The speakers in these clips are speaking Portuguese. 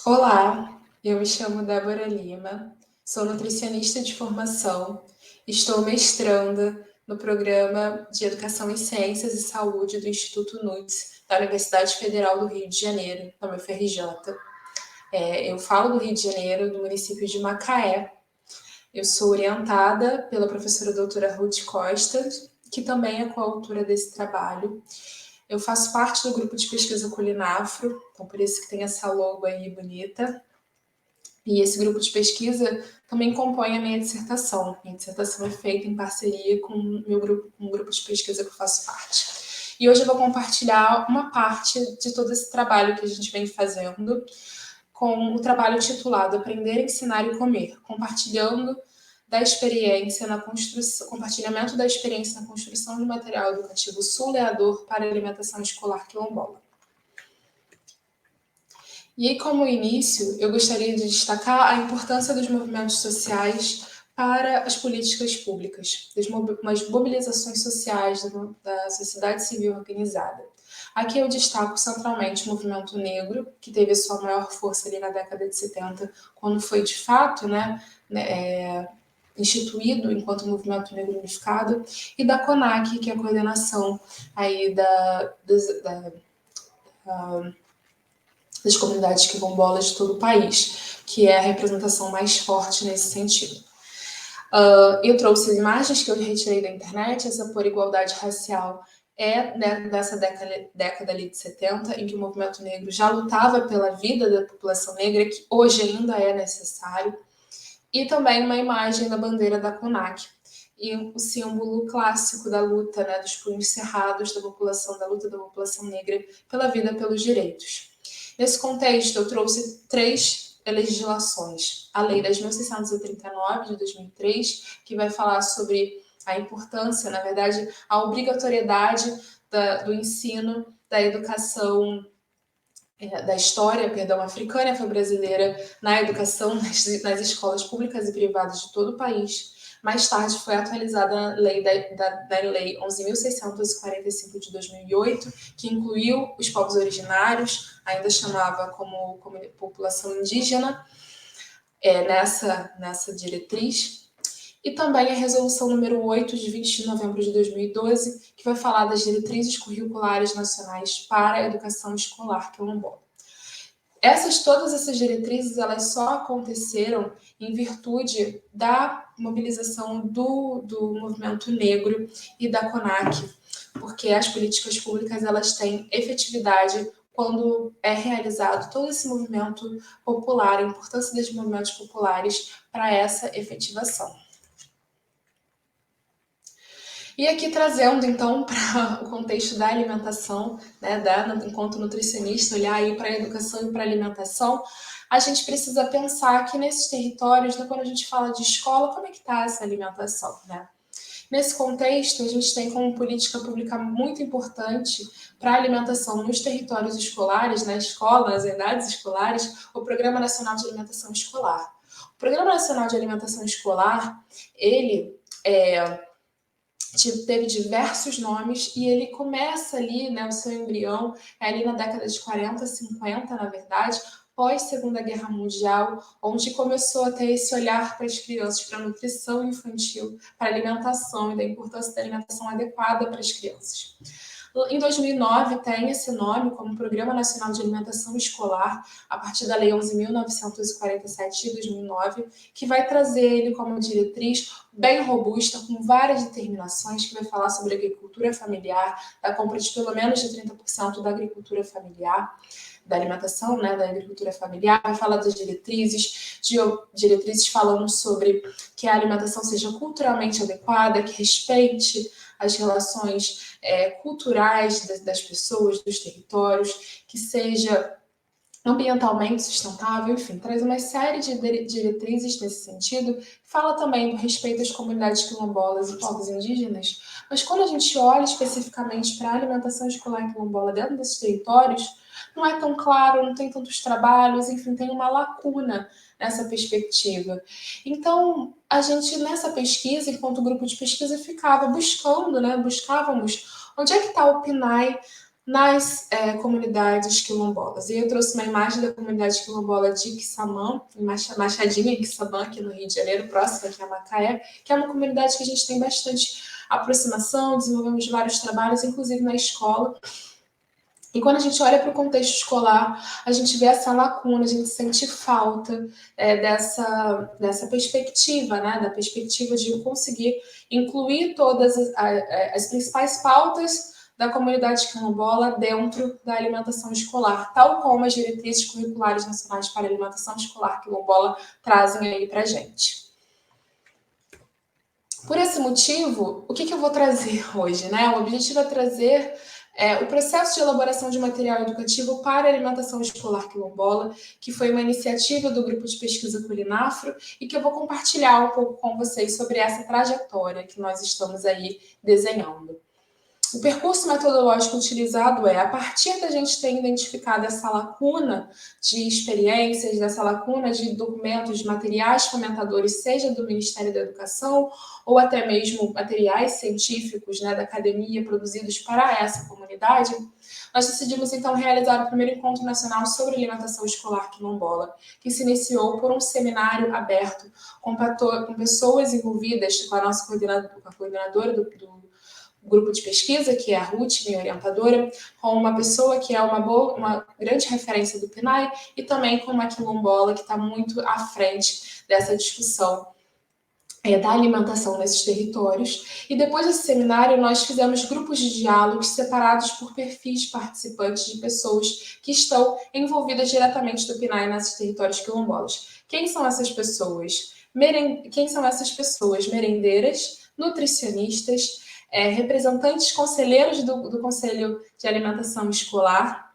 Olá, eu me chamo Débora Lima, sou nutricionista de formação, estou mestranda no programa de Educação em Ciências e Saúde do Instituto NUTS, da Universidade Federal do Rio de Janeiro, na UFRJ. Eu falo do Rio de Janeiro, do município de Macaé. Eu sou orientada pela professora doutora Ruth Costa, que também é coautora desse trabalho. Eu faço parte do grupo de pesquisa Culinafro, então por isso que tem essa logo aí bonita. E esse grupo de pesquisa também compõe a minha dissertação. Minha dissertação é feita em parceria com o meu grupo, com o grupo de pesquisa que eu faço parte. E hoje eu vou compartilhar uma parte de todo esse trabalho que a gente vem fazendo com o trabalho titulado Aprender, Ensinar e Comer, compartilhando da experiência na construção, compartilhamento da experiência na construção de material educativo suleador para a alimentação escolar quilombola. E aí, como início, eu gostaria de destacar a importância dos movimentos sociais para as políticas públicas, das mobilizações sociais da sociedade civil organizada. Aqui eu destaco centralmente o movimento negro, que teve a sua maior força ali na década de 70, quando foi de fato instituído enquanto movimento negro unificado, e da CONAC, que é a coordenação aí das comunidades quilombolas de todo o país, que é a representação mais forte nesse sentido. Eu trouxe imagens que eu retirei da internet. Essa por igualdade racial é dessa década ali de 70, em que o movimento negro já lutava pela vida da população negra, que hoje ainda é necessário, e também uma imagem da bandeira da CONAC, e o símbolo clássico da luta, né, dos punhos cerrados da população, da luta da população negra pela vida, pelos direitos. Nesse contexto, eu trouxe 3 legislações. A Lei 10.639, de 2003, que vai falar sobre a importância, na verdade, a obrigatoriedade do ensino da educação, da história, africana e afro-brasileira na educação, nas escolas públicas e privadas de todo o país. Mais tarde foi atualizada a lei da Lei 11.645 de 2008, que incluiu os povos originários, ainda chamava como população indígena, nessa diretriz. E também a resolução número 8, de 20 de novembro de 2012, que vai falar das diretrizes curriculares nacionais para a educação escolar quilombola. Todas essas diretrizes, elas só aconteceram em virtude da mobilização do movimento negro e da CONAC, porque as políticas públicas, elas têm efetividade quando é realizado todo esse movimento popular, a importância dos movimentos populares para essa efetivação. E aqui trazendo, então, para o contexto da alimentação, né, enquanto nutricionista, olhar aí para a educação e para a alimentação, a gente precisa pensar que nesses territórios, né, quando a gente fala de escola, como é que está essa alimentação, né? Nesse contexto, a gente tem como política pública muito importante para a alimentação nos territórios escolares, na escola, nas unidades escolares, o Programa Nacional de Alimentação Escolar. O Programa Nacional de Alimentação Escolar, ele teve diversos nomes, e ele começa ali, né, o seu embrião, ali na década de 40, 50, na verdade, pós Segunda Guerra Mundial, onde começou a ter esse olhar para as crianças, para a nutrição infantil, para a alimentação e da importância da alimentação adequada para as crianças. Em 2009, tem esse nome como Programa Nacional de Alimentação Escolar, a partir da Lei 11.947 de 2009, que vai trazer ele como diretriz bem robusta, com várias determinações, que vai falar sobre agricultura familiar, da compra de pelo menos de 30% da agricultura familiar, da alimentação, né, da agricultura familiar, vai falar das diretrizes falando sobre que a alimentação seja culturalmente adequada, que respeite as relações culturais das pessoas, dos territórios, que seja ambientalmente sustentável, enfim, traz uma série de diretrizes nesse sentido. Fala também do respeito às comunidades quilombolas e povos indígenas, mas quando a gente olha especificamente para a alimentação escolar quilombola dentro desses territórios, não é tão claro, não tem tantos trabalhos, enfim, tem uma lacuna nessa perspectiva. Então, a gente, nessa pesquisa, enquanto grupo de pesquisa, ficava buscando, né, buscávamos onde é que está o PNAE nas comunidades quilombolas. E eu trouxe uma imagem da comunidade quilombola de Quissamã, Machadinha, em Quissamã, aqui no Rio de Janeiro, próximo aqui a Macaé, que é uma comunidade que a gente tem bastante aproximação, desenvolvemos vários trabalhos, inclusive na escola. E quando a gente olha para o contexto escolar, a gente vê essa lacuna, a gente sente falta dessa perspectiva, né? Da perspectiva de conseguir incluir todas as principais pautas da comunidade quilombola dentro da alimentação escolar, tal como as diretrizes curriculares nacionais para a alimentação escolar quilombola trazem aí para a gente. Por esse motivo, o que eu vou trazer hoje, né? O objetivo é trazer o processo de elaboração de material educativo para a alimentação escolar quilombola, que foi uma iniciativa do grupo de pesquisa Culinafro e que eu vou compartilhar um pouco com vocês sobre essa trajetória que nós estamos aí desenhando. O percurso metodológico utilizado a partir da gente ter identificado essa lacuna de experiências, dessa lacuna de documentos, de materiais fomentadores, seja do Ministério da Educação ou até mesmo materiais científicos, né, da academia produzidos para essa comunidade, nós decidimos então realizar o primeiro encontro nacional sobre alimentação escolar quilombola, que se iniciou por um seminário aberto com pessoas envolvidas, com a nossa coordenadora do grupo de pesquisa, que é a Ruth, minha orientadora, com uma pessoa que é uma grande referência do PNAE e também com uma quilombola que está muito à frente dessa discussão da alimentação nesses territórios. E depois desse seminário, nós fizemos grupos de diálogos separados por perfis participantes de pessoas que estão envolvidas diretamente do PNAE nesses territórios quilombolas. Quem são essas pessoas? Quem são essas pessoas? Merendeiras, nutricionistas, representantes conselheiros do Conselho de Alimentação Escolar,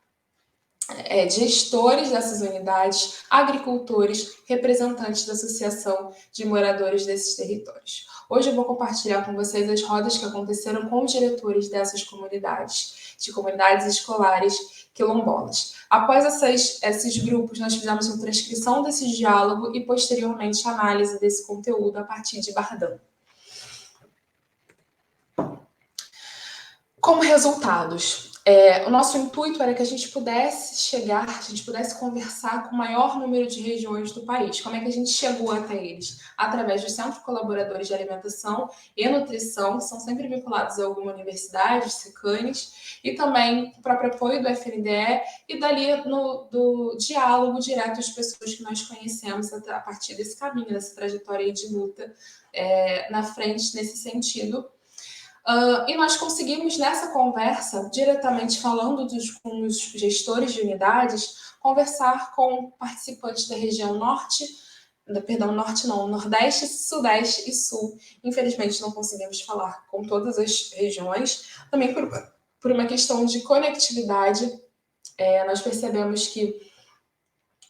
gestores dessas unidades, agricultores, representantes da Associação de Moradores desses territórios. Hoje eu vou compartilhar com vocês as rodas que aconteceram com os diretores dessas comunidades, de comunidades escolares quilombolas. Após esses grupos, nós fizemos uma transcrição desse diálogo e, posteriormente, análise desse conteúdo a partir de Bardhan. Como resultados, o nosso intuito era que a gente pudesse conversar com o maior número de regiões do país. Como é que a gente chegou até eles? Através dos Centros Colaboradores de Alimentação e Nutrição, que são sempre vinculados a alguma universidade, SECANES, e também o próprio apoio do FNDE e dali do diálogo direto às pessoas que nós conhecemos a partir desse caminho, dessa trajetória de luta na frente nesse sentido. E nós conseguimos, nessa conversa, diretamente falando com os gestores de unidades, conversar com participantes da região Nordeste, Sudeste e Sul. Infelizmente, não conseguimos falar com todas as regiões, também por uma questão de conectividade. Nós percebemos que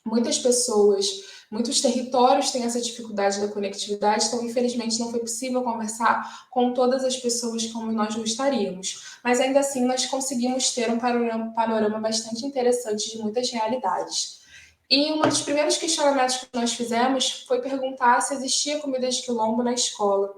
muitos territórios têm essa dificuldade da conectividade, então, infelizmente, não foi possível conversar com todas as pessoas como nós gostaríamos. Mas, ainda assim, nós conseguimos ter um panorama bastante interessante de muitas realidades. E um dos primeiros questionamentos que nós fizemos foi perguntar se existia comida de quilombo na escola.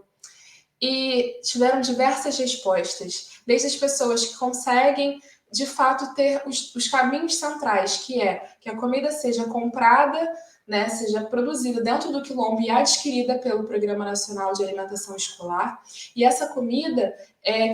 E tiveram diversas respostas, desde as pessoas que conseguem de fato ter os caminhos centrais, que a comida seja comprada, né, seja produzida dentro do quilombo e adquirida pelo Programa Nacional de Alimentação Escolar, e essa comida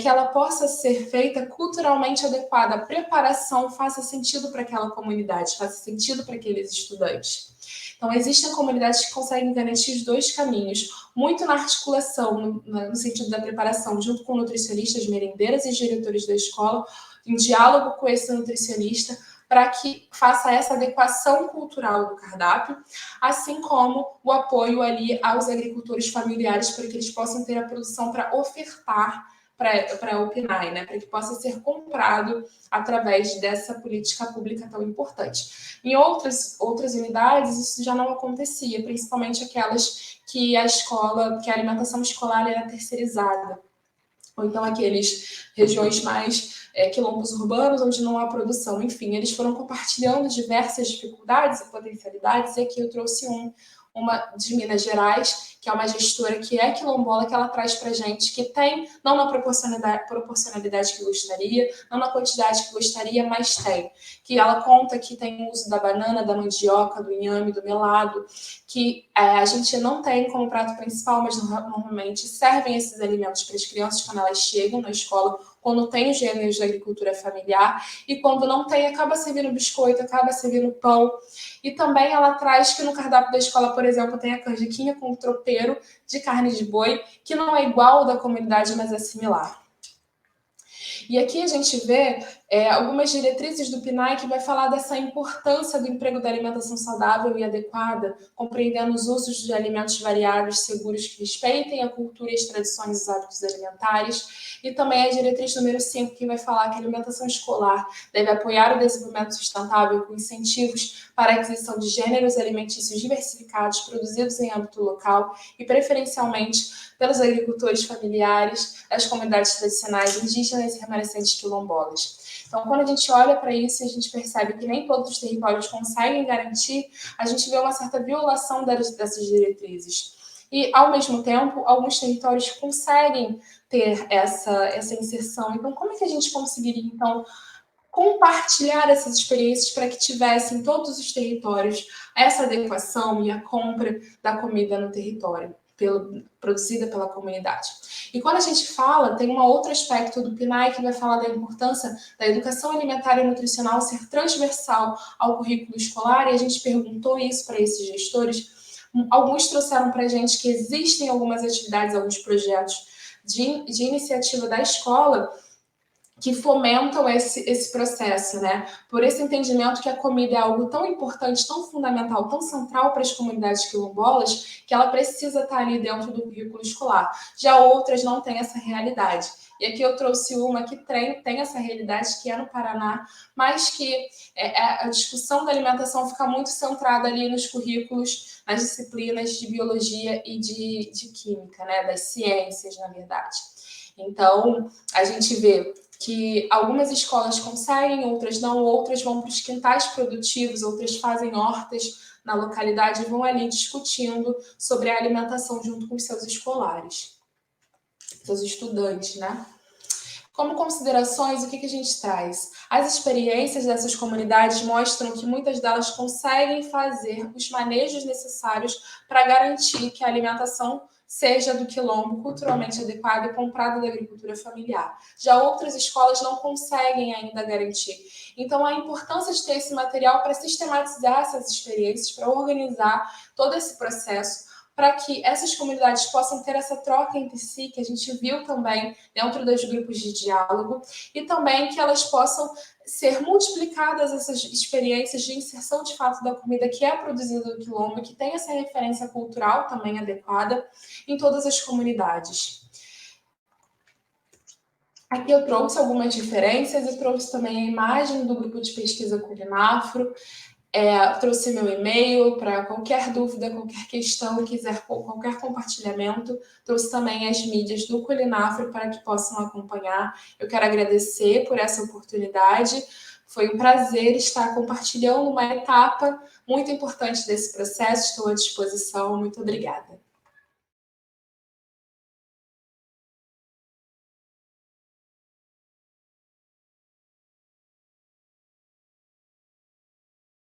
que ela possa ser feita culturalmente adequada, a preparação faça sentido para aquela comunidade, faça sentido para aqueles estudantes. Então, existem comunidades que conseguem garantir os dois caminhos, muito na articulação, no sentido da preparação, junto com nutricionistas, merendeiras e diretores da escola, em diálogo com esse nutricionista, para que faça essa adequação cultural do cardápio, assim como o apoio ali aos agricultores familiares para que eles possam ter a produção para ofertar para o PNAE, né, para que possa ser comprado através dessa política pública tão importante. Em outras unidades, isso já não acontecia, principalmente aquelas que a alimentação escolar era terceirizada, ou então aqueles regiões mais quilombos urbanos, onde não há produção. Enfim, eles foram compartilhando diversas dificuldades e potencialidades, e aqui eu trouxe uma de Minas Gerais, que é uma gestora que é quilombola, que ela traz para a gente, que tem, não na proporcionalidade que gostaria, não na quantidade que gostaria, mas tem. Que ela conta que tem o uso da banana, da mandioca, do inhame, do melado, que a gente não tem como prato principal, mas normalmente servem esses alimentos para as crianças quando elas chegam na escola, quando tem os gêneros da agricultura familiar, e quando não tem, acaba servindo biscoito, acaba servindo pão. E também ela traz que no cardápio da escola, por exemplo, tem a canjiquinha com tropeiro de carne de boi, que não é igual ao da comunidade, mas é similar. E aqui a gente vê algumas diretrizes do PNAE que vai falar dessa importância do emprego da alimentação saudável e adequada, compreendendo os usos de alimentos variados, seguros, que respeitem a cultura e as tradições e os hábitos alimentares. E também a diretriz número 5, que vai falar que a alimentação escolar deve apoiar o desenvolvimento sustentável com incentivos para a aquisição de gêneros alimentícios diversificados, produzidos em âmbito local e preferencialmente pelos agricultores familiares, as comunidades tradicionais indígenas e remanescentes quilombolas. Então, quando a gente olha para isso e a gente percebe que nem todos os territórios conseguem garantir, a gente vê uma certa violação dessas diretrizes. E, ao mesmo tempo, alguns territórios conseguem ter essa inserção. Então, como é que a gente conseguiria, então, compartilhar essas experiências para que tivessem todos os territórios essa adequação e a compra da comida no território, produzida pela comunidade? E quando a gente fala, tem um outro aspecto do PNAE que vai falar da importância da educação alimentar e nutricional ser transversal ao currículo escolar, e a gente perguntou isso para esses gestores. Alguns trouxeram para a gente que existem algumas atividades, alguns projetos de iniciativa da escola que fomentam esse processo, né? Por esse entendimento que a comida é algo tão importante, tão fundamental, tão central para as comunidades quilombolas, que ela precisa estar ali dentro do currículo escolar. Já outras não têm essa realidade. E aqui eu trouxe uma que tem essa realidade, que é no Paraná, mas que a discussão da alimentação fica muito centrada ali nos currículos, nas disciplinas de biologia e de química, né? Das ciências, na verdade. Então, a gente vê que algumas escolas conseguem, outras não, outras vão para os quintais produtivos, outras fazem hortas na localidade e vão ali discutindo sobre a alimentação junto com os seus escolares, seus estudantes, né? Como considerações, o que a gente traz? As experiências dessas comunidades mostram que muitas delas conseguem fazer os manejos necessários para garantir que a alimentação seja do quilombo, culturalmente adequada e comprada da agricultura familiar. Já outras escolas não conseguem ainda garantir. Então, a importância de ter esse material para sistematizar essas experiências, para organizar todo esse processo, para que essas comunidades possam ter essa troca entre si, que a gente viu também dentro dos grupos de diálogo, e também que elas possam ser multiplicadas essas experiências de inserção de fato da comida que é produzida no quilombo, que tem essa referência cultural também adequada em todas as comunidades. Aqui eu trouxe algumas diferenças e trouxe também a imagem do grupo de pesquisa Culinafro. Trouxe meu e-mail para qualquer dúvida, qualquer questão, quiser qualquer compartilhamento. Trouxe também as mídias do Culinafro para que possam acompanhar. Eu quero agradecer por essa oportunidade. Foi um prazer estar compartilhando uma etapa muito importante desse processo. Estou à disposição. Muito obrigada.